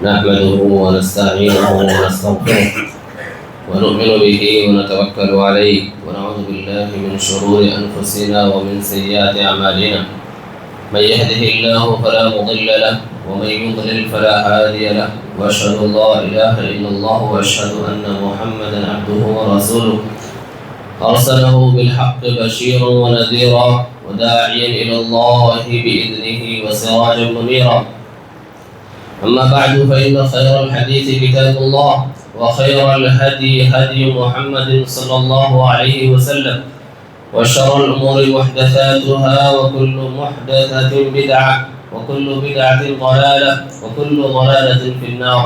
نحمده ونستعينه ونستغفره ونؤمن به ونتوكل عليه ونعوذ بالله من شرور أنفسنا ومن سيئات أعمالنا من يهده الله فلا مضل له ومن يضلل فلا هادي له وأشهد أن لا إله إلا الله وأشهد أن محمدا عبده ورسوله أرسله بالحق بشيرا ونذيرا وداعيا إلى الله بإذنه وسراجا منيرا. أما بعد فإن خير الحديث كتاب الله وخير الهدي هدي محمد صلى الله عليه وسلم وشر الأمور محدثاتها وكل محدثة بدعة وكل بدعة ضلالة وكل ضلالة في النار.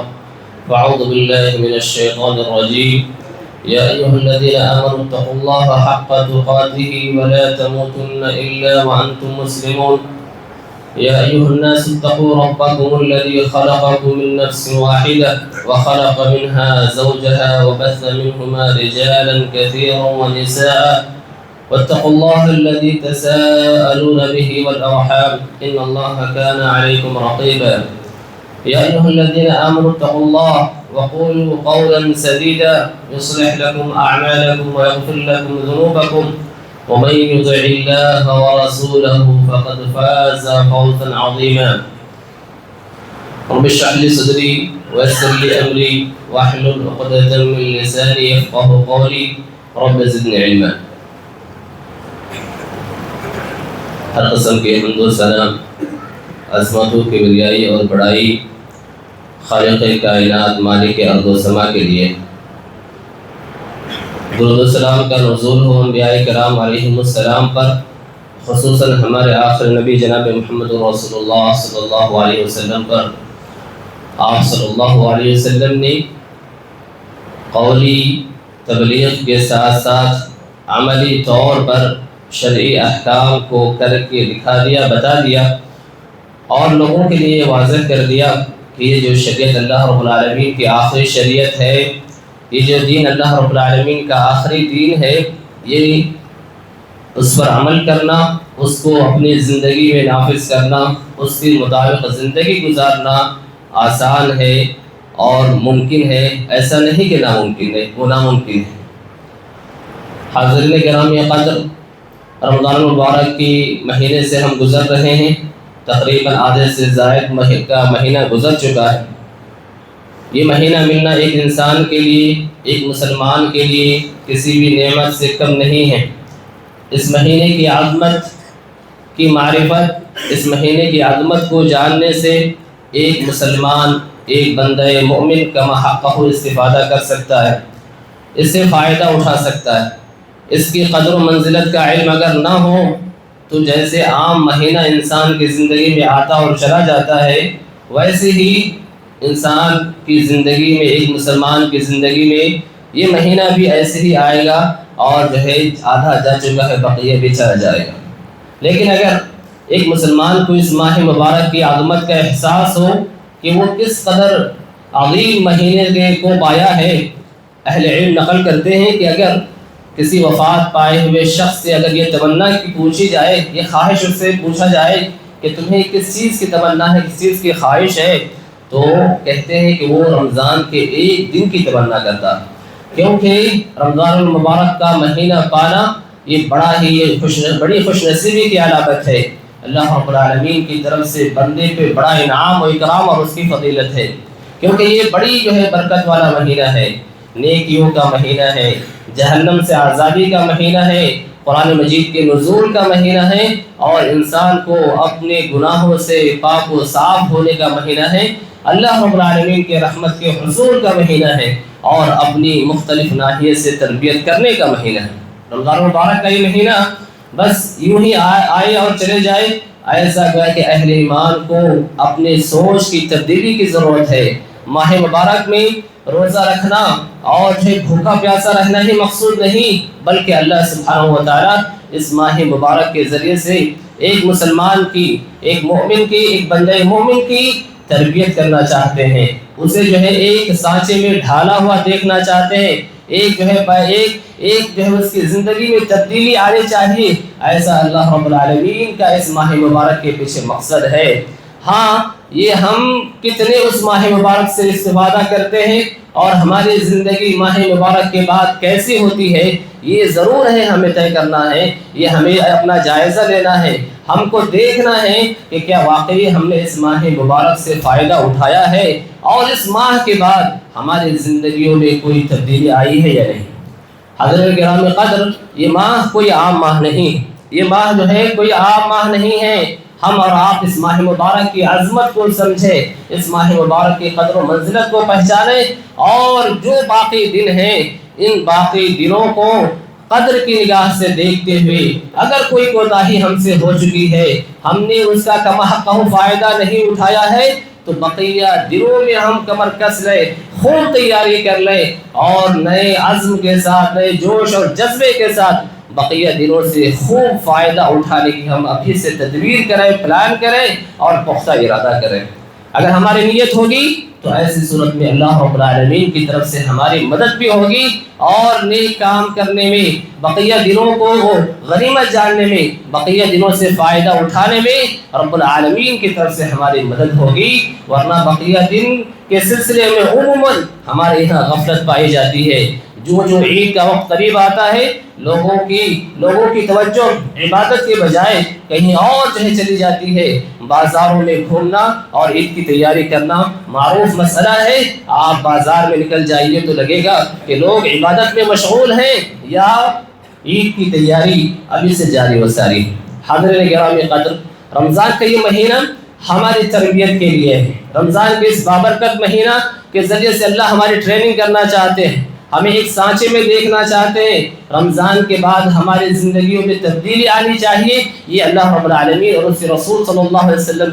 فأعوذ بالله من الشيطان الرجيم. يا أيها الذين آمنوا اتقوا الله حق تقاته ولا تموتن إلا وأنتم مسلمون. يا أيها الناس اتقوا ربكم الذي خلقكم من نفس واحدة وخلق منها زوجها وبث منهما رجالا كثيرا ونساء واتقوا الله الذي تساءلون به والأرحام إن الله كان عليكم رقيبا. يا أيها الذين آمنوا اتقوا الله وقولوا قولا سديدا يصلح لكم أعمالكم ويغفر لكم ذنوبكم ومن يطع الله ورسوله فقد فاز فوزا عظيما. رب اشرح لي صدري ويسر لي أمري واحلل عقدة من لساني يفقهوا قولي رب زدني علما. ہر قسم کے حمد و ثنا عظمت و کبریائی اور بڑائی خالق کائنات مالک ارض و سما کے لیے. درود و سلام کا نزول ہو انبیاء کرام علیہم السلام پر، خصوصاً ہمارے آخر نبی جناب محمد رسول اللہ صلی اللہ علیہ وسلم پر. آپ صلی اللہ علیہ وسلم نے قولی تبلیغ کے ساتھ ساتھ عملی طور پر شرعی احکام کو کر کے دکھا دیا، بتا دیا اور لوگوں کے لیے واضح کر دیا کہ یہ جو شریعت اللہ رب العالمین کی آخری شریعت ہے، یہ جو دین اللہ رب العالمین کا آخری دین ہے، یہ اس پر عمل کرنا، اس کو اپنی زندگی میں نافذ کرنا، اس کے مطابق زندگی گزارنا آسان ہے اور ممکن ہے. ایسا نہیں کہ ناممکن ہے، وہ ناممکن ہے. حاضرین گرامی قدر، رمضان المبارک کی مہینے سے ہم گزر رہے ہیں. تقریباً آدھے سے زائد کا مہینہ گزر چکا ہے. یہ مہینہ ملنا ایک انسان کے لیے، ایک مسلمان کے لیے کسی بھی نعمت سے کم نہیں ہے. اس مہینے کی عظمت کی معرفت، اس مہینے کی عظمت کو جاننے سے ایک مسلمان، ایک بندہ مومن کما حقہ استفادہ کر سکتا ہے، اس سے فائدہ اٹھا سکتا ہے. اس کی قدر و منزلت کا علم اگر نہ ہو تو جیسے عام مہینہ انسان کی زندگی میں آتا اور چلا جاتا ہے، ویسے ہی انسان کی زندگی میں، ایک مسلمان کی زندگی میں یہ مہینہ بھی ایسے ہی آئے گا اور جو ہے آدھا جا چکا ہے، بقیہ بھی چلا جائے گا. لیکن اگر ایک مسلمان کو اس ماہ مبارک کی عظمت کا احساس ہو کہ وہ کس قدر عظیم مہینے کو پایا ہے، اہل علم نقل کرتے ہیں کہ اگر کسی وفات پائے ہوئے شخص سے اگر یہ تمنا پوچھی جائے، یہ خواہش اس سے پوچھا جائے کہ تمہیں کس چیز کی تمنا ہے، کس چیز کی خواہش ہے، تو کہتے ہیں کہ وہ رمضان کے ایک دن کی تمنا کرتا ہے. کیونکہ رمضان المبارک کا مہینہ پانا یہ بڑی خوش نصیبی کی علامت ہے. اللہ رب العالمین کی طرف سے بندے پہ بڑا انعام و اکرام اور اس کی فضیلت ہے، کیونکہ یہ بڑی جو ہے برکت والا مہینہ ہے، نیکیوں کا مہینہ ہے، جہنم سے آزادی کا مہینہ ہے، قرآن مجید کے نزول کا مہینہ ہے اور انسان کو اپنے گناہوں سے پاک و صاف ہونے کا مہینہ ہے، اللہ رب العالمین کے رحمت کے حصول کا مہینہ ہے اور اپنی مختلف ناحیے سے تربیت کرنے کا مہینہ ہے. رمضان المبارک کا یہ مہینہ بس یوں ہی آئے اور چلے جائے، ایسا گیا کہ اہل ایمان کو اپنے سوچ کی تبدیلی کی ضرورت ہے. ماہ مبارک میں روزہ رکھنا اور بھوکا پیاسا رہنا ہی مقصود نہیں، بلکہ اللہ سبحانہ و تعالیٰ اس ماہ مبارک کے ذریعے سے ایک مسلمان کی، ایک مومن کی، ایک بندہ مومن کی تربیت کرنا چاہتے ہیں. اسے جو ہے ایک سانچے میں ڈھالا ہوا دیکھنا چاہتے ہیں، ایک جو ہے اس کی زندگی میں تبدیلی آنی چاہیے. ایسا اللہ رب العالمین کا اس ماہ مبارک کے پیچھے مقصد ہے. ہاں یہ ہم کتنے اس ماہ مبارک سے استفادہ کرتے ہیں اور ہماری زندگی ماہ مبارک کے بعد کیسی ہوتی ہے، یہ ضرور ہے ہمیں طے کرنا ہے، یہ ہمیں اپنا جائزہ لینا ہے، ہم کو دیکھنا ہے کہ کیا واقعی ہم نے اس ماہ مبارک سے فائدہ اٹھایا ہے اور اس ماہ کے بعد ہماری زندگیوں میں کوئی تبدیلی آئی ہے یا نہیں۔ حضرت کرام قدر، یہ ماہ کوئی عام ماہ نہیں، یہ ماہ جو ہے کوئی عام ماہ نہیں ہے۔ ہم اور آپ اس ماہ مبارک کی عظمت کو سمجھیں، اس ماہ مبارک کی قدر و منزلت کو پہچانیں، اور جو باقی دن ہیں ان باقی دنوں کو قدر کی نگاہ سے دیکھتے ہوئے اگر کوئی کوتاہی ہم سے ہو چکی ہے، ہم نے اس کا کما حقہ فائدہ نہیں اٹھایا ہے، تو بقیہ دنوں میں ہم کمر کس لیں، خوب تیاری کر لیں اور نئے عزم کے ساتھ، نئے جوش اور جذبے کے ساتھ بقیہ دنوں سے خوب فائدہ اٹھانے کی ہم ابھی سے تدبیر کریں، پلان کریں اور پختہ ارادہ کریں۔ اگر ہماری نیت ہوگی تو ایسی صورت میں اللہ رب العالمین کی طرف سے ہماری مدد بھی ہوگی، اور نیک کام کرنے میں، بقیہ دنوں کو غنیمت جاننے میں، بقیہ دنوں سے فائدہ اٹھانے میں رب العالمین کی طرف سے ہماری مدد ہوگی۔ ورنہ بقیہ دن کے سلسلے میں عموماً ہمارے یہاں غفلت پائی جاتی ہے۔ جو عید کا وقت قریب آتا ہے، لوگوں کی توجہ عبادت کے بجائے کہیں اور چلی جاتی ہے۔ بازاروں میں گھومنا اور عید کی تیاری کرنا معروف مسئلہ ہے۔ آپ بازار میں نکل جائیے تو لگے گا کہ لوگ عبادت میں مشغول ہیں یا عید کی تیاری ابھی سے جاری و ساری۔ حاضرین گرامی قدر، رمضان کا یہ مہینہ ہماری تربیت کے لیے ہے۔ رمضان کے اس بابرکت مہینہ کے ذریعے سے اللہ ہماری ٹریننگ کرنا چاہتے ہیں، ہمیں ایک سانچے میں دیکھنا چاہتے ہیں۔ رمضان کے بعد ہماری زندگیوں میں تبدیلی آنی چاہیے، یہ اللہ رب العالمین اور اس کے رسول صلی اللہ علیہ وسلم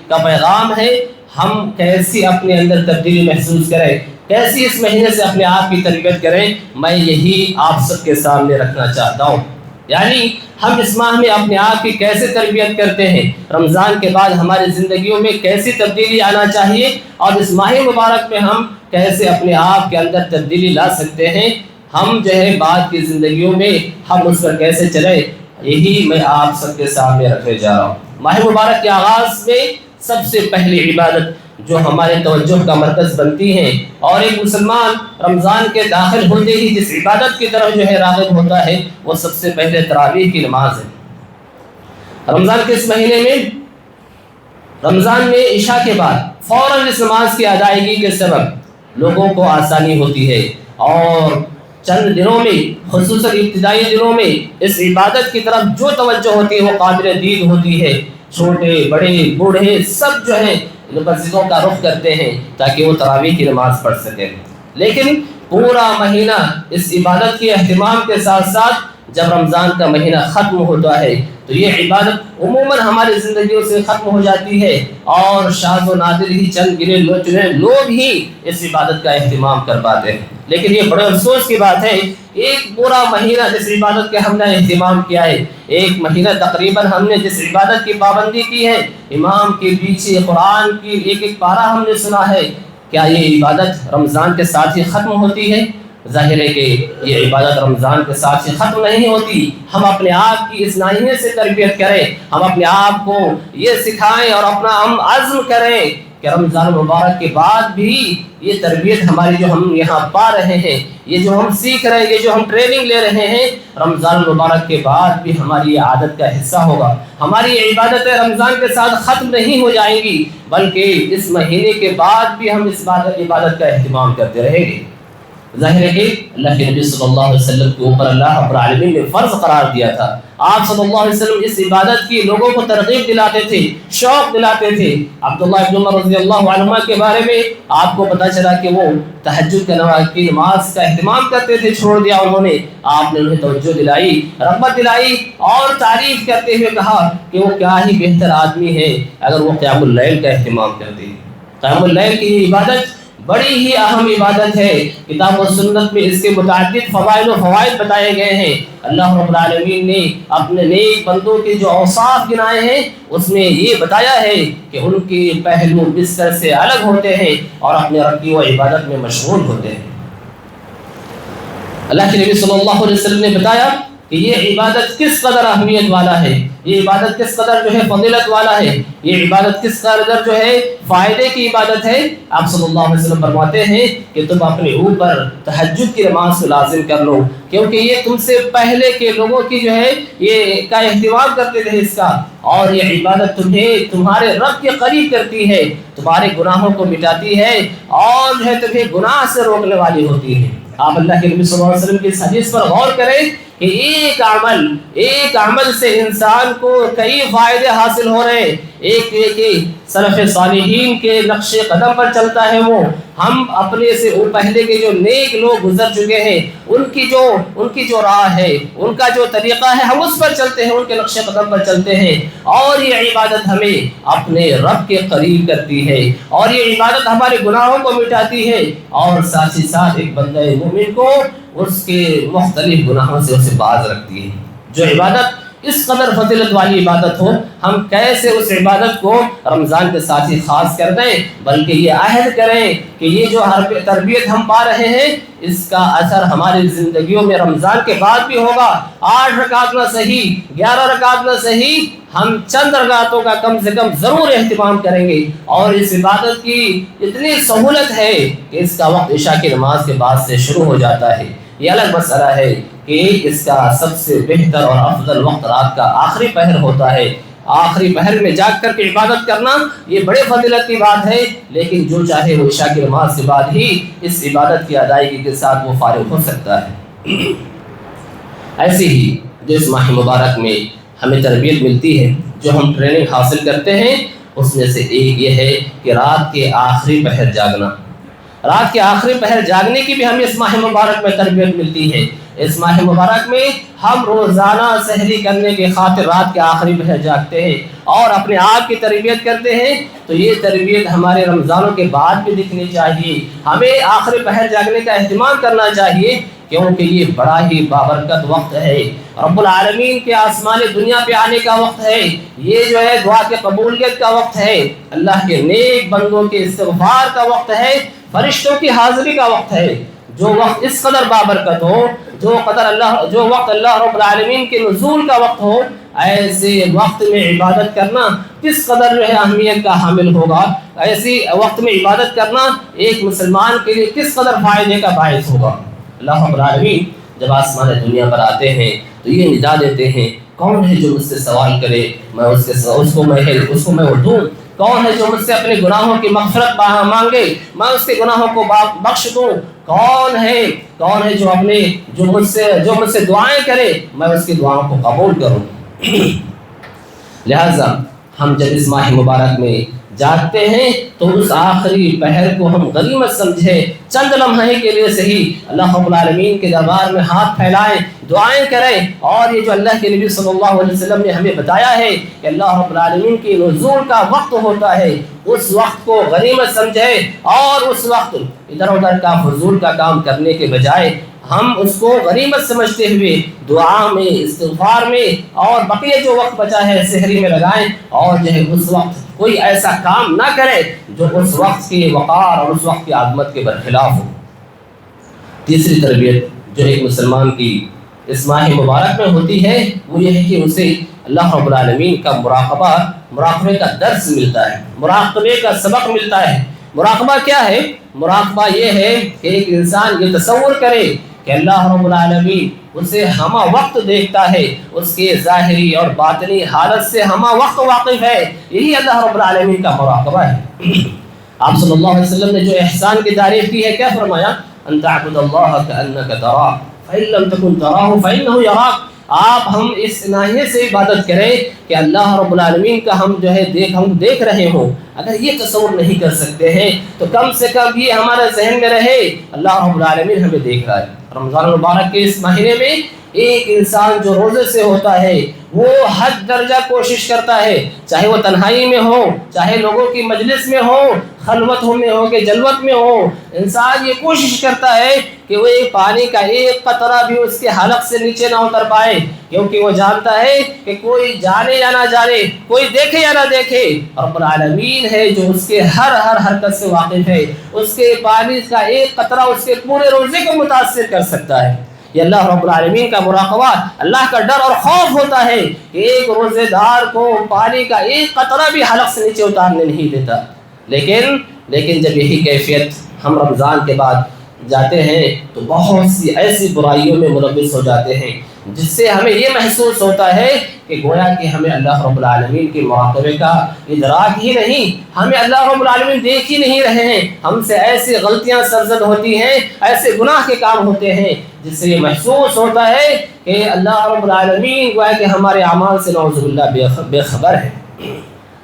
کا پیغام ہے۔ ہم کیسی اپنے اندر تبدیلی محسوس کریں، کیسی اس مہینے سے اپنے آپ کی تربیت کریں، میں یہی آپ سب کے سامنے رکھنا چاہتا ہوں۔ یعنی ہم اس ماہ میں اپنے آپ کی کیسے تربیت کرتے ہیں، رمضان کے بعد ہماری زندگیوں میں کیسی تبدیلی آنا چاہیے، اور اس ماہ مبارک میں ہم کیسے اپنے آپ کے اندر تبدیلی لا سکتے ہیں، ہم بعد کی زندگیوں میں ہم اس پر کیسے چلیں، یہی میں آپ سب کے سامنے رکھنے جا رہا ہوں۔ ماہ مبارک کے آغاز میں سب سے پہلی عبادت جو ہمارے توجہ کا مرکز بنتی ہے، اور ایک مسلمان رمضان کے داخل ہوتے ہی جس عبادت کی طرف راغب ہوتا ہے، وہ سب سے پہلے تراویح کی نماز ہے۔ رمضان کے اس مہینے میں، رمضان میں عشاء کے بعد فوراً اس نماز کی ادائیگی کے سبب لوگوں کو آسانی ہوتی ہے، اور چند دنوں میں، خصوصاً ابتدائی دنوں میں، اس عبادت کی طرف جو توجہ ہوتی ہے وہ قابل دید ہوتی ہے۔ چھوٹے بڑے بوڑھے سب مسجدوں کا رخ کرتے ہیں تاکہ وہ تراویح کی نماز پڑھ سکیں۔ لیکن پورا مہینہ اس عبادت کے اہتمام کے ساتھ ساتھ جب رمضان کا مہینہ ختم ہوتا ہے تو یہ عبادت عموماً ہماری زندگیوں سے ختم ہو جاتی ہے، اور شاذ و نادر ہی چند گنے لوگ ہی اس عبادت کا اہتمام کر پاتے ہیں۔ لیکن یہ بڑے افسوس کی بات ہے، ایک پورا مہینہ جس عبادت کا ہم نے اہتمام کیا ہے، ایک مہینہ تقریباً ہم نے جس عبادت کی پابندی کی ہے، امام کے پیچھے قرآن کی ایک ایک پارہ ہم نے سنا ہے، کیا یہ عبادت رمضان کے ساتھ ہی ختم ہوتی ہے؟ ظاہر ہے کہ یہ عبادت رمضان کے ساتھ ہی ختم نہیں ہوتی۔ ہم اپنے آپ کی اس ناحیے سے تربیت کریں، ہم اپنے آپ کو یہ سکھائیں اور اپنا ہم عزم کریں کہ رمضان مبارک کے بعد بھی یہ تربیت ہماری جو ہم یہاں پا رہے ہیں، یہ جو ہم سیکھ رہے ہیں، یہ جو ہم ٹریننگ لے رہے ہیں، رمضان مبارک کے بعد بھی ہماری یہ عادت کا حصہ ہوگا۔ ہماری یہ عبادتیں رمضان کے ساتھ ختم نہیں ہو جائیں گی، بلکہ اس مہینے کے بعد بھی ہم اس عبادت کا اہتمام کرتے رہیں گے۔ ظاہر ہے کہ اللہ کے نبی صلی اللہ علیہ وسلم کے اوپر اللہ رب العالمین نے فرض قرار دیا تھا۔ آپ صلی اللہ علیہ وسلم اس عبادت کی لوگوں کو ترغیب دلاتے تھے، شوق دلاتے تھے۔ عبداللہ ابن عمر رضی اللہ عنہما کے بارے میں آپ کو پتہ چلا کہ وہ تہجد کی نماز کا اہتمام کرتے تھے، چھوڑ دیا انہوں نے۔ آپ نے انہیں توجہ دلائی، رغبت دلائی، اور تعریف کرتے ہوئے کہا کہ وہ کیا ہی بہتر آدمی ہے اگر وہ قیام اللیل کا اہتمام کرتے ہیں۔ قیام اللیل کی عبادت بڑی ہی اہم عبادت ہے۔ کتاب و سنت میں اس کے متعدد فضائل و فوائد بتائے گئے ہیں۔ اللہ رب العالمین نے اپنے نیک بندوں کے جو اوصاف گنائے ہیں اس میں یہ بتایا ہے کہ ان کے پہلو بستر سے الگ ہوتے ہیں اور اپنے رب کی وہ عبادت میں مشغول ہوتے ہیں۔ اللہ کے نبی صلی اللہ علیہ وسلم نے بتایا کہ یہ عبادت کس قدر اہمیت والا ہے، یہ عبادت کس قدر جو ہے فضیلت والا ہے، یہ عبادت کس قدر جو ہے فائدے کی عبادت ہے۔ آپ صلی اللہ علیہ وسلم فرماتے ہیں کہ تم اپنے اوپر تہجد کی نماز کو لازم کر لو، کیونکہ یہ تم سے پہلے کے لوگوں کی جو ہے یہ کا اہتمام کرتے تھے اس کا، اور یہ عبادت تمہیں تمہارے رب کے قریب کرتی ہے، تمہارے گناہوں کو مٹاتی ہے، اور جو ہے تمہیں گناہ سے روکنے والی ہوتی ہے۔ آپ اللہ کے نبی صلی اللہ علیہ وسلم کی اس حدیث پر غور کریں کہ ایک عمل سے انسان کو کئی فائدے حاصل ہو رہے ہیں۔ ایک یہ کہ سلف صالحین کے نقش قدم پر چلتا ہے وہ، ہم اپنے سے پہلے کے جو نیک لوگ گزر چکے ہیں ان کی جو راہ ہے، ان کا جو طریقہ ہے، ہم اس پر چلتے ہیں، ان کے نقش قدم پر چلتے ہیں، اور یہ عبادت ہمیں اپنے رب کے قریب کرتی ہے، اور یہ عبادت ہمارے گناہوں کو مٹاتی ہے، اور ساتھ ہی ساتھ ایک بندہ مومن کو اس کے مختلف گناہوں سے اسے باز رکھتی ہے۔ جو عبادت اس قدر فضیلت والی عبادت ہو، ہم کیسے اس عبادت کو رمضان کے ساتھ ہی خاص کر دیں، بلکہ یہ عہد کریں کہ یہ جو تربیت ہم پا رہے ہیں اس کا اثر ہماری زندگیوں میں رمضان کے بعد بھی ہوگا۔ 8 رکعت نہ صحیح، 11 رکعت نہ صحیح، ہم چند رکعتوں کا کم سے کم ضرور اہتمام کریں گے، اور اس عبادت کی اتنی سہولت ہے کہ اس کا وقت عشاء کی نماز کے بعد سے شروع ہو جاتا ہے۔ یہ الگ مسئلہ ہے کہ اس کا سب سے بہتر اور افضل وقت رات کا آخری پہر ہوتا ہے۔ آخری پہر میں جاگ کر کے عبادت کرنا یہ بڑے فضیلت کی بات ہے، لیکن جو چاہے وہ عشاء کی نماز کے بعد ہی اس عبادت کی ادائیگی کے ساتھ وہ فارغ ہو سکتا ہے۔ ایسے ہی جو اس ماہ مبارک میں ہمیں تربیت ملتی ہے، جو ہم ٹریننگ حاصل کرتے ہیں، اس میں سے ایک یہ ہے کہ رات کے آخری پہر جاگنا۔ رات کے آخری پہر جاگنے کی بھی ہمیں اس ماہ مبارک میں تربیت ملتی ہے۔ اس ماہ مبارک میں ہم روزانہ سحری کرنے کے خاطر رات کے آخری پہر جاگتے ہیں اور اپنے آپ کی تربیت کرتے ہیں، تو یہ تربیت ہمارے رمضانوں کے بعد بھی دکھنی چاہیے۔ ہمیں آخری پہر جاگنے کا اہتمام کرنا چاہیے، کیونکہ یہ بڑا ہی بابرکت وقت ہے، رب العالمین کے آسمان دنیا پہ آنے کا وقت ہے، یہ جو ہے دعا کے قبولیت کا وقت ہے، اللہ کے نیک بندوں کے استغفار کا وقت ہے، فرشتوں کی حاضری کا وقت ہے۔ جو وقت اس قدر بابرکت ہو، جو وقت اللہ رب العالمین کے نزول کا وقت ہو، ایسے وقت میں عبادت کرنا کس قدر جو ہے اہمیت کا حامل ہوگا، ایسی وقت میں عبادت کرنا ایک مسلمان کے لیے کس قدر فائدے کا باعث ہوگا۔ اللہ رب العالمین جب آسمان دنیا پر آتے ہیں تو یہ ندا دیتے ہیں، کون ہے جو مجھ سے سوال کرے میں اس کو میں دوں، کون ہے جو مجھ سے اپنے گناہوں کی مغفرت مانگے میں اس کے گناہوں کو بخش دوں، کون ہے جو مجھ سے دعائیں کرے میں اس کی دعاؤں کو قبول کروں۔ لہذا ہم جب اس ماہ مبارک میں جاگتے ہیں تو اس آخری پہر کو ہم غنیمت سمجھیں، چند لمحے کے لیے صحیح اللہ رب العالمین کے دربار میں ہاتھ پھیلائیں، دعائیں کریں، اور یہ جو اللہ کے نبی صلی اللہ علیہ وسلم نے ہمیں بتایا ہے کہ اللہ رب العالمین کی نزول کا وقت ہوتا ہے، اس وقت کو غنیمت سمجھیں، اور اس وقت ادھر ادھر کا فضول کا کام کرنے کے بجائے ہم اس کو غنیمت سمجھتے ہوئے دعا میں، استغفار میں، اور بقیہ جو وقت بچا ہے سحری میں لگائیں، اور جو ہے اس وقت کوئی ایسا کام نہ کرے جو اس وقت کے وقار اور اس وقت کی عظمت کے برخلاف ہو۔ تیسری تربیت جو ایک مسلمان کی اس ماہ مبارک میں ہوتی ہے وہ یہ ہے کہ اسے اللہ رب العالمین کا مراقبے کا درس ملتا ہے، مراقبے کا سبق ملتا ہے۔ مراقبہ کیا ہے؟ مراقبہ یہ ہے کہ ایک انسان یہ تصور کرے کہ اللہ رب العالمین اسے ہمہ وقت دیکھتا ہے، اس کے ظاہری اور باطنی حالت سے ہمہ وقت واقف ہے، یہی اللہ رب العالمین کا مراقبہ ہے۔ آپ صلی اللہ علیہ وسلم نے جو احسان کی تعریف کی ہے کیا فرمایا؟ ان تعبد اللہ کأنک تراہ فإن لم تکن تراہ فإنہ یراک۔ ہم اس ناحیے سے عبادت کریں کہ اللہ رب العالمین کا ہم دیکھ رہے ہوں۔ اگر یہ تصور نہیں کر سکتے ہیں تو کم سے کم یہ ہمارے ذہن میں رہے اللہ رب العالمین ہمیں دیکھ رہا ہے۔ رمضان المبارک کے اس مہینے میں ایک انسان جو روزے سے ہوتا ہے وہ حد درجہ کوشش کرتا ہے، چاہے وہ تنہائی میں ہو، چاہے لوگوں کی مجلس میں ہو، خلوت میں ہو کہ جلوت میں ہو، انسان یہ کوشش کرتا ہے کہ وہ ایک پانی کا ایک قطرہ بھی اس کے حلق سے نیچے نہ اتر پائے، کیونکہ وہ جانتا ہے کہ کوئی جانے یا نہ جانے، کوئی دیکھے یا نہ دیکھے، رب العالمین ہے جو اس کے ہر حرکت سے واقف ہے، اس کے پانی کا ایک قطرہ اس کے پورے روزے کو متاثر کر سکتا ہے۔ یہ اللہ رب العالمین کا مراقبہ، اللہ کا ڈر اور خوف ہوتا ہے کہ ایک روزے دار کو پانی کا ایک قطرہ بھی حلق سے نیچے اتارنے نہیں دیتا۔ لیکن جب یہی کیفیت ہم رمضان کے بعد جاتے ہیں تو بہت سی ایسی برائیوں میں ملوث ہو جاتے ہیں جس سے ہمیں یہ محسوس ہوتا ہے کہ گویا کہ ہمیں اللہ رب العالمین کے مراقبے کا ادراک ہی نہیں، ہمیں اللہ رب العالمین دیکھ ہی نہیں رہے ہیں، ہم سے ایسی غلطیاں سرزد ہوتی ہیں، ایسے گناہ کے کام ہوتے ہیں جس سے یہ محسوس ہوتا ہے کہ اللہ رب العالمین گویا کہ ہمارے اعمال سے نعوذ باللہ بے خبر ہے۔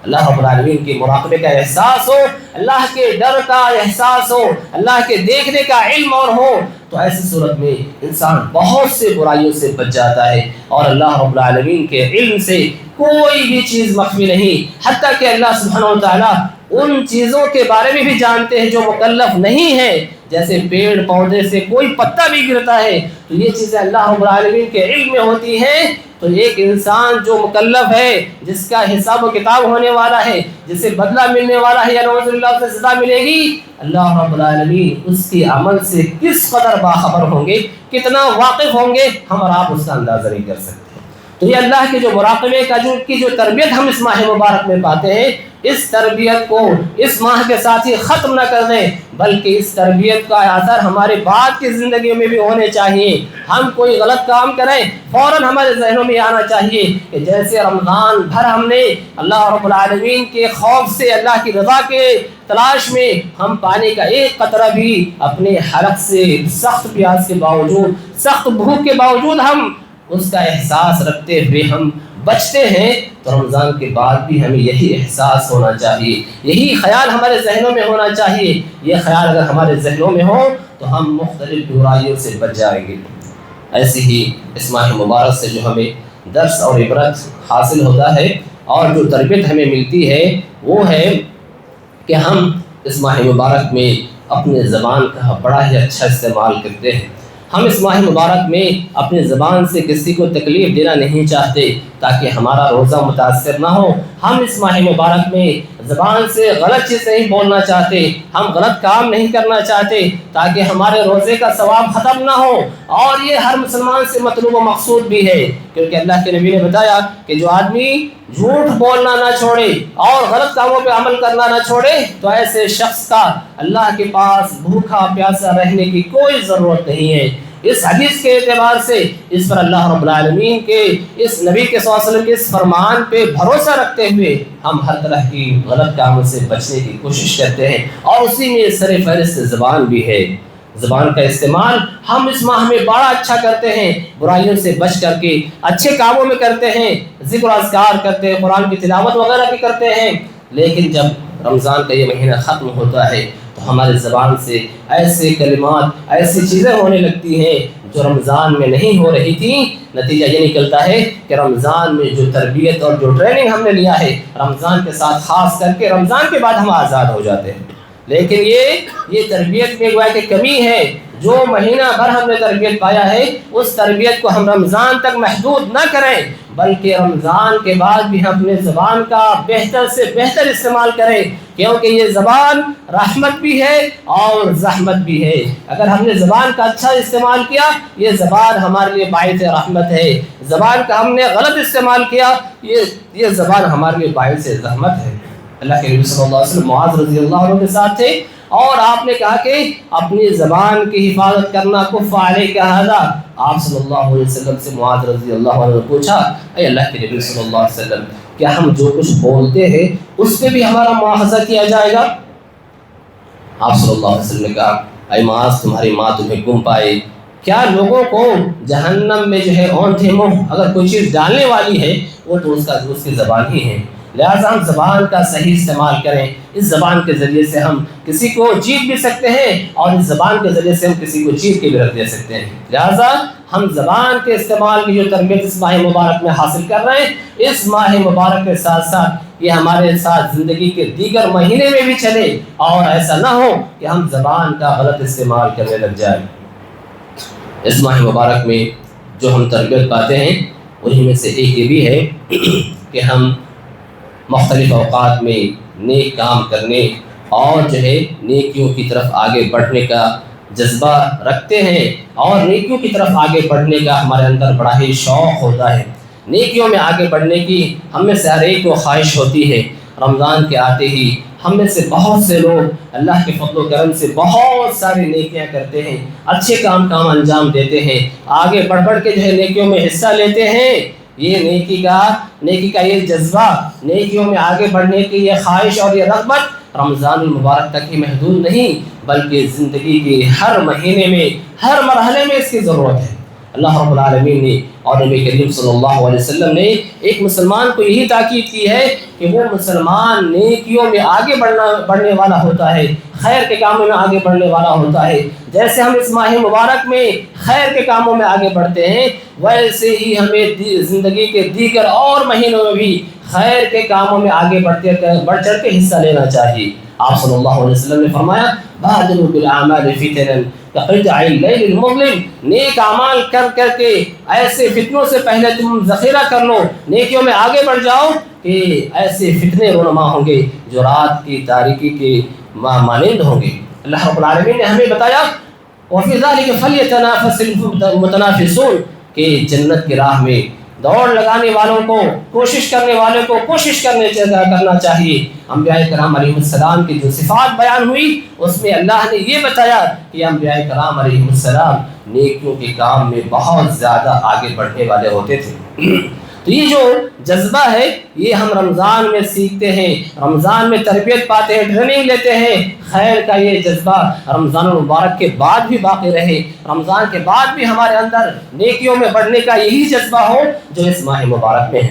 اللہ رب العالمین کے مراقبے کا احساس ہو، اللہ کے ڈر کا احساس ہو، اللہ کے دیکھنے کا علم اور ہو، تو ایسی صورت میں انسان بہت سے برائیوں سے بچ جاتا ہے، اور اللہ رب العالمین کے علم سے کوئی بھی چیز مخفی نہیں، حتیٰ کہ اللہ سبحانہ وتعالیٰ ان چیزوں کے بارے میں بھی جانتے ہیں جو مکلف نہیں ہیں، جیسے پیڑ پودے سے کوئی پتا بھی گرتا ہے تو یہ چیزیں اللہ رب العالمین کے علم میں ہوتی ہیں۔ تو ایک انسان جو مکلف ہے، جس کا حساب و کتاب ہونے والا ہے، جسے بدلہ ملنے والا ہے یا نعوذ باللہ اسے سزا ملے گی، اللہ رب العالمین اس کے عمل سے کس قدر باخبر ہوں گے، کتنا واقف ہوں گے، ہم اور آپ اس کا اندازہ نہیں کر سکتے۔ تو یہ اللہ کے جو مراقبے کا جو تربیت ہم اس ماہ مبارک میں پاتے ہیں، اس تربیت کو اس ماہ کے ساتھ ہی ختم نہ کر دیں، بلکہ اس تربیت کا اثر ہمارے بعد کی زندگی میں بھی ہونے چاہیے۔ ہم کوئی غلط کام کریں فوراً ہمارے ذہنوں میں آنا چاہیے کہ جیسے رمضان بھر ہم نے اللہ رب العالمین کے خوف سے، اللہ کی رضا کے تلاش میں ہم پانی کا ایک قطرہ بھی اپنے حلق سے، سخت پیاس کے باوجود، سخت بھوک کے باوجود ہم اس کا احساس رکھتے ہوئے ہم بچتے ہیں، تو رمضان کے بعد بھی ہمیں یہی احساس ہونا چاہیے، یہی خیال ہمارے ذہنوں میں ہونا چاہیے۔ یہ خیال اگر ہمارے ذہنوں میں ہو تو ہم مختلف برائیوں سے بچ جائیں گے۔ ایسی ہی اس ماہ مبارک سے جو ہمیں درس اور عبرت حاصل ہوتا ہے اور جو تربیت ہمیں ملتی ہے وہ ہے کہ ہم اس ماہ مبارک میں اپنے زبان کا بڑا ہی اچھا استعمال کرتے ہیں۔ ہم اس ماہ مبارک میں اپنی زبان سے کسی کو تکلیف دینا نہیں چاہتے تاکہ ہمارا روزہ متاثر نہ ہو۔ ہم اس ماہ مبارک میں زبان سے غلط چیز نہیں بولنا چاہتے، ہم غلط کام نہیں کرنا چاہتے تاکہ ہمارے روزے کا ثواب ختم نہ ہو، اور یہ ہر مسلمان سے مطلوب و مقصود بھی ہے، کیونکہ اللہ کے نبی نے بتایا کہ جو آدمی جھوٹ بولنا نہ چھوڑے اور غلط کاموں پہ عمل کرنا نہ چھوڑے تو ایسے شخص کا اللہ کے پاس بھوکا پیاسا رہنے کی کوئی ضرورت نہیں ہے۔ اس حدیث کے اعتبار سے اس پر اللہ رب العالمین کے اس نبی کے صلی اللہ علیہ وسلم کے اس فرمان پہ بھروسہ رکھتے ہوئے ہم ہر طرح کی غلط کاموں سے بچنے کی کوشش کرتے ہیں، اور اسی میں سر فہرست زبان بھی ہے۔ زبان کا استعمال ہم اس ماہ میں بڑا اچھا کرتے ہیں، برائیوں سے بچ کر کے اچھے کاموں میں کرتے ہیں، ذکر و اذکار کرتے ہیں، قرآن کی تلاوت وغیرہ بھی کرتے ہیں، لیکن جب رمضان کا یہ مہینہ ختم ہوتا ہے تو ہمارے زبان سے ایسے کلمات، ایسی چیزیں ہونے لگتی ہیں جو رمضان میں نہیں ہو رہی تھیں۔ نتیجہ یہ نکلتا ہے کہ رمضان میں جو تربیت اور جو ٹریننگ ہم نے لیا ہے، رمضان کے ساتھ خاص کر کے رمضان کے بعد ہم آزاد ہو جاتے ہیں، لیکن یہ تربیت میں گویا کہ کمی ہے۔ جو مہینہ بھر ہم نے تربیت پایا ہے اس تربیت کو ہم رمضان تک محدود نہ کریں، بلکہ رمضان کے بعد بھی ہم اپنے زبان کا بہتر سے بہتر استعمال کریں، کیونکہ یہ زبان رحمت بھی ہے اور زحمت بھی ہے۔ اگر ہم نے زبان کا اچھا استعمال کیا یہ زبان ہمارے لیے باعث رحمت ہے، زبان کا ہم نے غلط استعمال کیا یہ زبان ہمارے لیے باعث زحمت ہے۔ اللہ کے نبی صلی اللہ علیہ وسلم معاذ رضی اللہ عنہ کے ساتھ تھے اور آپ نے کہا کہ اپنی زبان کی حفاظت کرنا کف علیک ھذا۔ آپ صلی اللہ علیہ وسلم سے معاذ رضی اللہ عنہ نے پوچھا، اے اللہ کے نبی صلی اللہ علیہ وسلم، کیا ہم جو کچھ بولتے ہیں اس پہ بھی ہمارا مواخذہ کیا جائے گا؟ آپ صلی اللہ علیہ وسلم نے کہا، اے معاذ تمہاری ماں تمہیں گم پائے، کیا لوگوں کو جہنم میں جو ہے اونٹھے منہ اگر کوئی چیز ڈالنے والی ہے وہ تو اس کی زبان ہی ہے۔ لہٰذا ہم زبان کا صحیح استعمال کریں، اس زبان کے ذریعے سے ہم کسی کو جیت بھی سکتے ہیں اور اس زبان کے ذریعے سے ہم کسی کو جیت کے بھی رکھ دے سکتے ہیں۔ لہٰذا ہم زبان کے استعمال کی جو تربیت اس ماہ مبارک میں حاصل کر رہے ہیں، اس ماہ مبارک کے ساتھ ساتھ یہ ہمارے ساتھ زندگی کے دیگر مہینے میں بھی چلے، اور ایسا نہ ہو کہ ہم زبان کا غلط استعمال کرنے لگ جائیں۔ اس ماہ مبارک میں جو ہم تربیت پاتے ہیں انہیں میں سے ایک یہ بھی ہے کہ ہم مختلف اوقات میں نیک کام کرنے اور جو ہے نیکیوں کی طرف آگے بڑھنے کا جذبہ رکھتے ہیں اور نیکیوں کی طرف آگے بڑھنے کا ہمارے اندر بڑا ہی شوق ہوتا ہے، نیکیوں میں آگے بڑھنے کی ہم میں سے ہر ایک کو خواہش ہوتی ہے۔ رمضان کے آتے ہی ہم میں سے بہت سے لوگ اللہ کے فضل و کرم سے بہت ساری نیکیاں کرتے ہیں، اچھے کام انجام دیتے ہیں، آگے بڑھ بڑھ کے جو ہے نیکیوں میں حصہ لیتے ہیں۔ یہ نیکی کا یہ جذبہ، نیکیوں میں آگے بڑھنے کی یہ خواہش اور یہ رغبت رمضان المبارک تک ہی محدود نہیں، بلکہ زندگی کے ہر مہینے میں، ہر مرحلے میں اس کی ضرورت ہے۔ اللہ رب العالمین نے اور نبی کریم صلی اللہ علیہ وسلم نے ایک مسلمان کو یہی تاکید کی ہے کہ وہ مسلمان نیکیوں میں آگے بڑھنے والا ہوتا ہے، خیر کے کاموں میں آگے بڑھنے والا ہوتا ہے۔ جیسے ہم اس ماہ مبارک میں خیر کے کاموں میں آگے بڑھتے ہیں، ویسے ہی ہمیں زندگی کے دیگر اور مہینوں میں بھی خیر کے کاموں میں آگے بڑھ چڑھ کے حصہ لینا چاہیے۔ آپ صلی اللہ علیہ وسلم نے فرمایا بادروا بالاعمال فتنا كقطع الليل المظلم، نیک اعمال کر کے ایسے فتنوں سے پہلے تم ذخیرہ کر لو، نیکیوں میں آگے بڑھ جاؤ کہ ایسے فتنے رونما ہوں گے جو رات کی تاریکی کے مانند ہوں گے۔ اللہ رب العالمین نے ہمیں بتایا وفی ذلک فلیتنافس المتنافسون کہ جنت کی راہ میں دوڑ لگانے والوں کو، کوشش کرنے والوں کو کوشش کرنا چاہیے۔ انبیاء کرام علیہ السلام کی جو صفات بیان ہوئی اس میں اللہ نے یہ بتایا کہ انبیاء کرام علیہ السلام نیکیوں کے کام میں بہت زیادہ آگے بڑھنے والے ہوتے تھے۔ تو یہ جو جذبہ ہے یہ ہم رمضان میں سیکھتے ہیں، رمضان میں تربیت پاتے ہیں، ٹریننگ لیتے ہیں۔ خیر کا یہ جذبہ رمضان المبارک کے بعد بھی باقی رہے، رمضان کے بعد بھی ہمارے اندر نیکیوں میں بڑھنے کا یہی جذبہ ہو جو اس ماہ مبارک میں ہے۔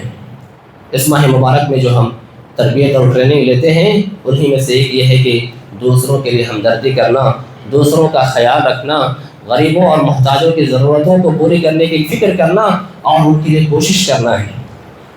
اس ماہ مبارک میں جو ہم تربیت اور ٹریننگ لیتے ہیں انہی میں سے ایک یہ ہے کہ دوسروں کے لیے ہمدردی کرنا، دوسروں کا خیال رکھنا، غریبوں اور محتاجوں کی ضرورتوں کو پوری کرنے کی فکر کرنا اور ان کے لیے کوشش کرنا ہے۔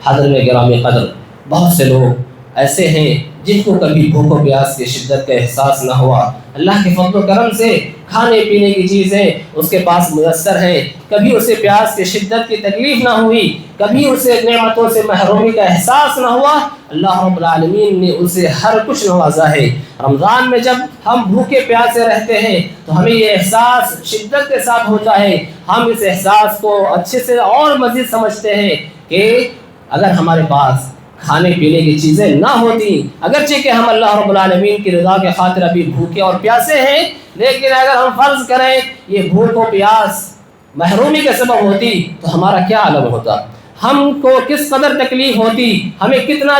حضرت گرامی قدر، بہت سے لوگ ایسے ہیں جن کو کبھی بھوک و پیاس کی شدت کا احساس نہ ہوا، اللہ کے فضل و کرم سے کھانے پینے کی چیزیں اس کے پاس میسر ہیں، کبھی اسے پیاس کی شدت کی تکلیف نہ ہوئی، کبھی اسے نعمتوں سے محرومی کا احساس نہ ہوا۔ اللہ رب العالمین نے اسے ہر کچھ نوازا ہے۔ رمضان میں جب ہم بھوکے پیاسے رہتے ہیں تو ہمیں یہ احساس شدت کے ساتھ ہوتا ہے، ہم اس احساس کو اچھے سے اور مزید سمجھتے ہیں کہ اگر ہمارے پاس کھانے پینے کی چیزیں نہ ہوتی، اگرچہ کہ ہم اللہ رب العالمین کی رضا کے خاطر ابھی بھوکے اور پیاسے ہیں، لیکن اگر ہم فرض کریں یہ بھوک و پیاس محرومی کا سبب ہوتی تو ہمارا کیا عالم ہوتا، ہم کو کس قدر تکلیف ہوتی، ہمیں کتنا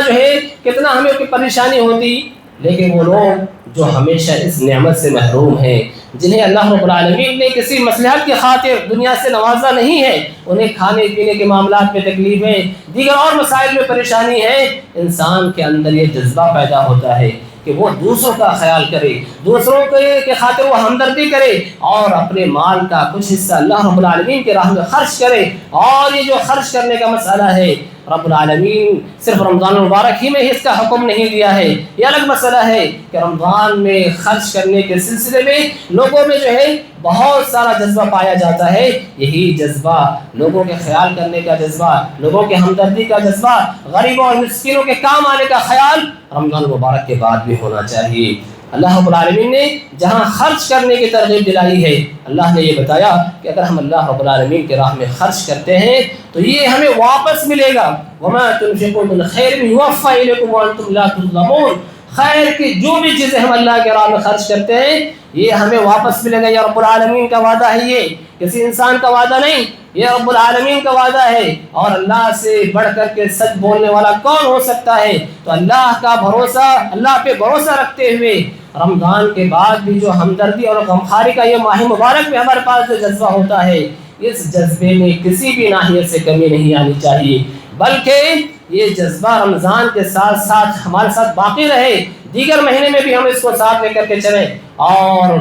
ہمیں کوئی پریشانی ہوتی۔ لیکن وہ لوگ جو ہمیشہ اس نعمت سے محروم ہیں، جنہیں اللہ رب العالمین نے کسی مصلحت کی خاطر دنیا سے نوازا نہیں ہے، انہیں کھانے پینے کے معاملات میں تکلیفیں، دیگر اور مسائل میں پریشانی ہے، انسان کے اندر یہ جذبہ پیدا ہوتا ہے کہ وہ دوسروں کا خیال کرے، دوسروں کے خاطر وہ ہمدردی کرے اور اپنے مال کا کچھ حصہ اللہ رب العالمین کے راہ میں خرچ کرے۔ اور یہ جو خرچ کرنے کا مسئلہ ہے، رب العالمین صرف رمضان المبارک ہی میں اس کا حکم نہیں دیا ہے، یہ الگ مسئلہ ہے کہ رمضان میں خرچ کرنے کے سلسلے میں لوگوں میں جو ہے بہت سارا جذبہ پایا جاتا ہے۔ یہی جذبہ، لوگوں کے خیال کرنے کا جذبہ، لوگوں کے ہمدردی کا جذبہ، غریبوں اور مسکینوں کے کام آنے کا خیال رمضان المبارک کے بعد بھی ہونا چاہیے۔ اللہ رب العالمین نے جہاں خرچ کرنے کی ترغیب دلائی ہے، اللہ نے یہ بتایا کہ اگر ہم اللہ رب العالمین کے راہ میں خرچ کرتے ہیں تو یہ ہمیں واپس ملے گا۔ وَمَا تُنْفِقُوا مِنْ خَيْرٍ يُوَفَّ إِلَيْكُمْ وَأَنْتُمْ لَا تُظْلَمُونَ، خیر کی جو بھی چیزیں ہم اللہ کے راہ میں خرچ کرتے ہیں یہ ہمیں واپس ملے گا۔ یہ رب العالمین کا وعدہ ہے، یہ کسی انسان کا وعدہ نہیں، یہ رب العالمین کا وعدہ ہے۔ اور اللہ سے بڑھ کر کے سچ بولنے والا کون ہو سکتا ہے؟ تو اللہ کا بھروسہ، اللہ پہ بھروسہ رکھتے ہوئے رمضان کے بعد بھی جو ہمدردی اور غمخواری کا یہ ماہ مبارک میں ہمارے پاس جو جذبہ ہوتا ہے، اس جذبے میں کسی بھی ناحیے سے کمی نہیں آنی چاہیے، بلکہ یہ جذبہ رمضان کے ساتھ ساتھ ہمارے ساتھ باقی رہے، دیگر مہینے میں بھی ہم اس کو ساتھ لے کر کے چلیں اور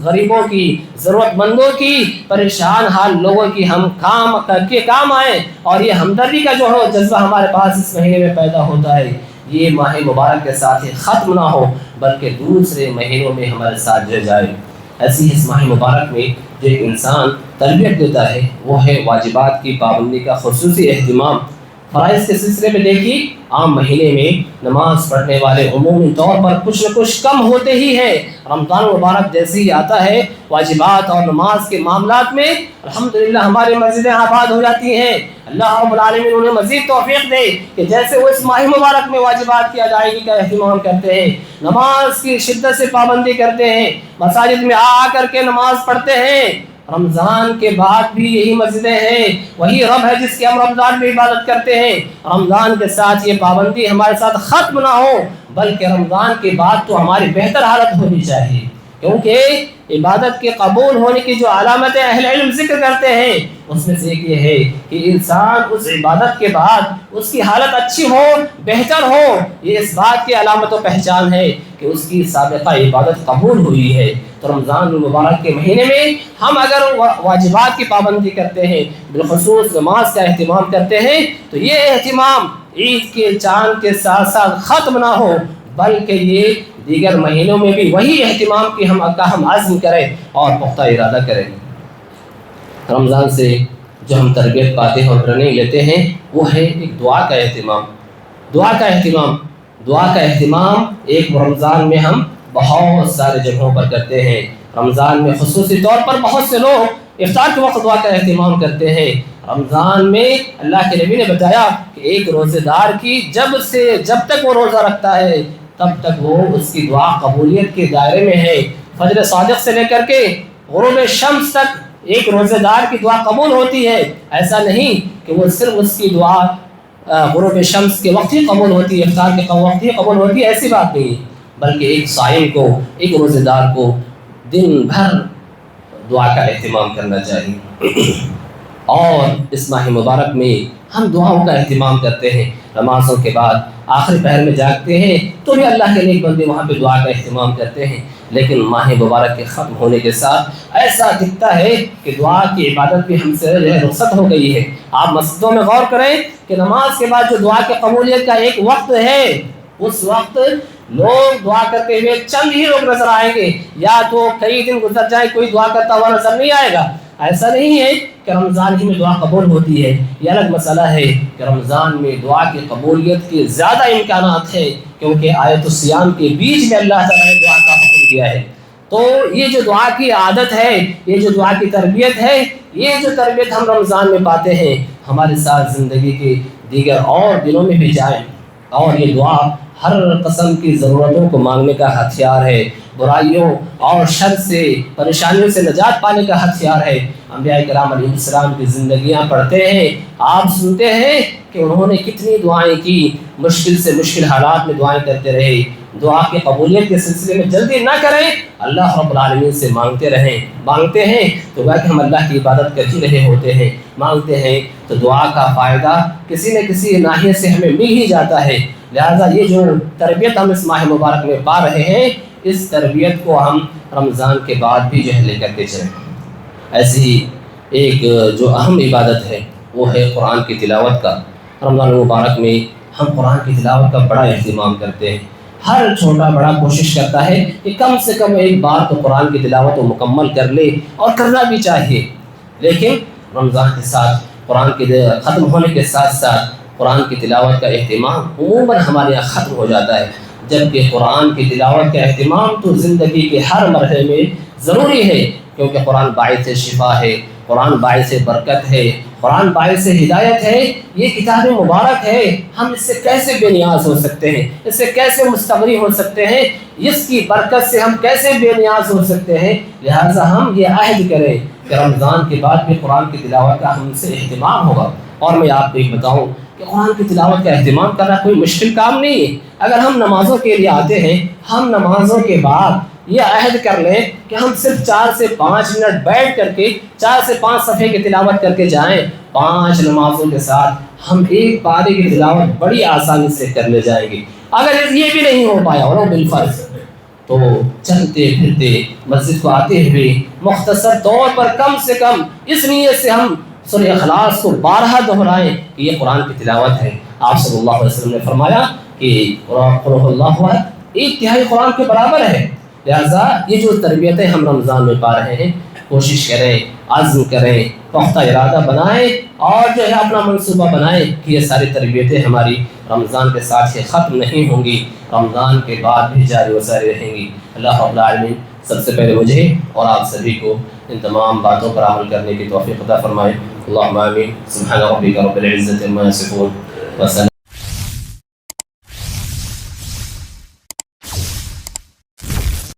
غریبوں کی، ضرورت مندوں کی، پریشان حال لوگوں کی ہم کام آئیں، اور یہ ہمدردی کا جو ہے جذبہ ہمارے پاس اس مہینے میں پیدا ہوتا ہے یہ ماہ مبارک کے ساتھ ہی ختم نہ ہو بلکہ دوسرے مہینوں میں ہمارے ساتھ رہ جائے۔ ایسی اس ماہ مبارک میں جو ایک انسان تربیت دیتا ہے وہ ہے واجبات کی پابندی کا خصوصی اہتمام، فرائض کے سلسلے میں دیکھیے عام مہینے میں نماز پڑھنے والے عمومی طور پر کچھ نہ کچھ کم ہوتے ہی ہیں۔ رمضان مبارک جیسے ہی آتا ہے واجبات اور نماز کے معاملات میں الحمدللہ ہماری مسجدیں آباد ہو جاتی ہیں۔ اللہ رب العالمین انہیں مزید توفیق دے کہ جیسے وہ اس ماہ مبارک میں واجبات کی ادائیگی کا اہتمام کرتے ہیں، نماز کی شدت سے پابندی کرتے ہیں، مساجد میں آ کر کے نماز پڑھتے ہیں۔ رمضان کے بعد بھی یہی مسجدیں ہیں، وہی رب ہے جس کی ہم رمضان میں عبادت کرتے ہیں۔ رمضان کے ساتھ یہ پابندی ہمارے ساتھ ختم نہ ہو، بلکہ رمضان کے بعد تو ہماری بہتر حالت ہونی چاہیے، کیونکہ عبادت کے قبول ہونے کی جو علامتیں اہل علم ذکر کرتے ہیں اس میں سے ایک یہ ہے کہ انسان اس عبادت کے بعد اس کی حالت اچھی ہو، بہتر ہو۔ یہ اس بات کی علامت و پہچان ہے کہ اس کی سابقہ عبادت قبول ہوئی ہے۔ تو رمضان المبارک کے مہینے میں ہم اگر واجبات کی پابندی کرتے ہیں، بالخصوص نماز کا اہتمام کرتے ہیں، تو یہ اہتمام عید کے چاند کے ساتھ ساتھ ختم نہ ہو، بلکہ یہ دیگر مہینوں میں بھی وہی اہتمام کی ہم عزم کریں اور پختہ ارادہ کریں۔ رمضان سے جو ہم تربیت پاتے ہیں اور ٹریننگ لیتے ہیں وہ ہے ایک دعا کا اہتمام۔ دعا کا اہتمام ایک رمضان میں ہم بہت سارے جگہوں پر کرتے ہیں۔ رمضان میں خصوصی طور پر بہت سے لوگ افطار کے وقت دعا کا اہتمام کرتے ہیں۔ رمضان میں اللہ کے نبی نے بتایا کہ ایک روزے دار کی جب تک وہ روزہ رکھتا ہے تب تک وہ اس کی دعا قبولیت کے دائرے میں ہے۔ فجر صادق سے لے کر کے غروب شمس تک ایک روزے دار کی دعا قبول ہوتی ہے۔ ایسا نہیں کہ وہ صرف اس کی دعا غروب شمس کے وقت ہی قبول ہوتی ہے، افطار کے وقت ہی قبول ہوتی ہے، ایسی بات نہیں، بلکہ ایک صائم کو، ایک روزے دار کو دن بھر دعا کا اہتمام کرنا چاہیے۔ اور اس ماہ مبارک میں ہم دعاؤں کا اہتمام کرتے ہیں۔ نمازوں کے بعد آخری پہر میں جاگتے ہیں تو بھی اللہ کے نیک بندے وہاں پہ دعا کا اہتمام کرتے ہیں، لیکن ماہ مبارک کے ختم ہونے کے ساتھ ایسا دکھتا ہے کہ دعا کی عبادت بھی ہم سے رخصت ہو گئی ہے۔ آپ مسجدوں میں غور کریں کہ نماز کے بعد جو دعا کی قبولیت کا ایک وقت ہے، اس وقت لوگ دعا کرتے ہوئے چند ہی لوگ نظر آئیں گے، یا تو کئی دن گزر جائے کوئی دعا کرتا ہوا نظر نہیں آئے گا۔ ایسا نہیں ہے کہ رمضان ہی میں دعا قبول ہوتی ہے، یہ الگ مسئلہ ہے کہ رمضان میں دعا کی قبولیت کے زیادہ امکانات ہیں، کیونکہ آیت الصیام کے بیچ میں اللہ تعالیٰ نے دعا کا حکم دیا ہے۔ تو یہ جو دعا کی عادت ہے، یہ جو دعا کی تربیت ہے، یہ جو تربیت ہم رمضان میں پاتے ہیں ہمارے ساتھ زندگی کے دیگر اور دنوں میں بھی جائیں۔ اور یہ دعا ہر قسم کی ضرورتوں کو مانگنے کا ہتھیار ہے، برائیوں اور شر سے، پریشانیوں سے نجات پانے کا ہتھیار ہے۔ انبیاء کرام علیہ السلام کی زندگیاں پڑھتے ہیں، آپ سنتے ہیں کہ انہوں نے کتنی دعائیں کی، مشکل سے مشکل حالات میں دعائیں کرتے رہے۔ دعا کی قبولیت کے سلسلے میں جلدی نہ کریں، اللہ رب العالمین سے مانگتے ہیں تو کہ ہم اللہ کی عبادت کر ہی رہے ہوتے ہیں، مانگتے ہیں تو دعا کا فائدہ کسی نہ کسی ناحیے سے ہمیں مل ہی جاتا ہے۔ لہٰذا یہ جو تربیت ہم اس ماہ مبارک میں پا رہے ہیں، اس تربیت کو ہم رمضان کے بعد بھی جو ہے لے کر کے چلیں۔ ایسی ہی ایک جو اہم عبادت ہے وہ ہے قرآن کی تلاوت کا۔ رمضان المبارک میں ہم قرآن کی تلاوت کا بڑا اہتمام کرتے ہیں۔ ہر چھوٹا بڑا کوشش کرتا ہے کہ کم سے کم ایک بار تو قرآن کی تلاوت کو مکمل کر لے، اور کرنا بھی چاہیے۔ لیکن رمضان کے ساتھ قرآن کے ختم ہونے کے ساتھ ساتھ قرآن کی تلاوت کا اہتمام عموماً ہمارے یہاں ختم ہو جاتا ہے، جبکہ قرآن کی تلاوت کا اہتمام تو زندگی کے ہر مرحلے میں ضروری ہے، کیونکہ قرآن باعث شفا ہے، قرآن باعث برکت ہے، قرآن باعث ہدایت ہے۔ یہ کتاب مبارک ہے، ہم اس سے کیسے بے نیاز ہو سکتے ہیں، اس سے کیسے مستغنی ہو سکتے ہیں، اس کی برکت سے ہم کیسے بے نیاز ہو سکتے ہیں۔ لہٰذا ہم یہ عہد کریں کہ رمضان کے بعد بھی قرآن کی تلاوت کا ہم سے اہتمام ہوگا۔ اور میں آپ کو ایک بتاؤں کہ قرآن کی تلاوت کا اہتمام کرنا کوئی مشکل کام نہیں ہے۔ اگر ہم نمازوں کے لیے آتے ہیں، ہم نمازوں کے بعد یہ عہد کر لیں کہ ہم صرف 4 سے 5 منٹ بیٹھ کر کے 4 سے 5 صفحے کی تلاوت کر کے جائیں، 5 نمازوں کے ساتھ ہم ایک پارے کی تلاوت بڑی آسانی سے کر لے جائیں گے۔ اگر یہ بھی نہیں ہو پایا اور بالفرض تو چلتے پھرتے مسجد کو آتے ہوئے مختصر طور پر کم سے کم اس نیت سے ہم سورہ اخلاص کو 12 دہرائیں کہ یہ قرآن کی تلاوت ہے۔ آپ صلی اللہ علیہ وسلم نے فرمایا کہ قرآن اللہ 1/3 قرآن کے برابر ہے۔ لہٰذا یہ جو تربیتیں ہم رمضان میں پا رہے ہیں، کوشش کریں عزم کریں، پختہ ارادہ بنائیں اور جو ہے اپنا منصوبہ بنائیں کہ یہ ساری تربیتیں ہماری رمضان کے ساتھ ہی ختم نہیں ہوں گی، رمضان کے بعد بھی جاری و ساری رہیں گی۔ اللہ رب العالمین سب سے پہلے مجھے اور آپ سبھی کو ان تمام باتوں پر عمل کرنے کی توفیق عطا فرمائے۔ اللہم آمین۔ سبحان ربک رب العزۃ عما یصفون وسلام۔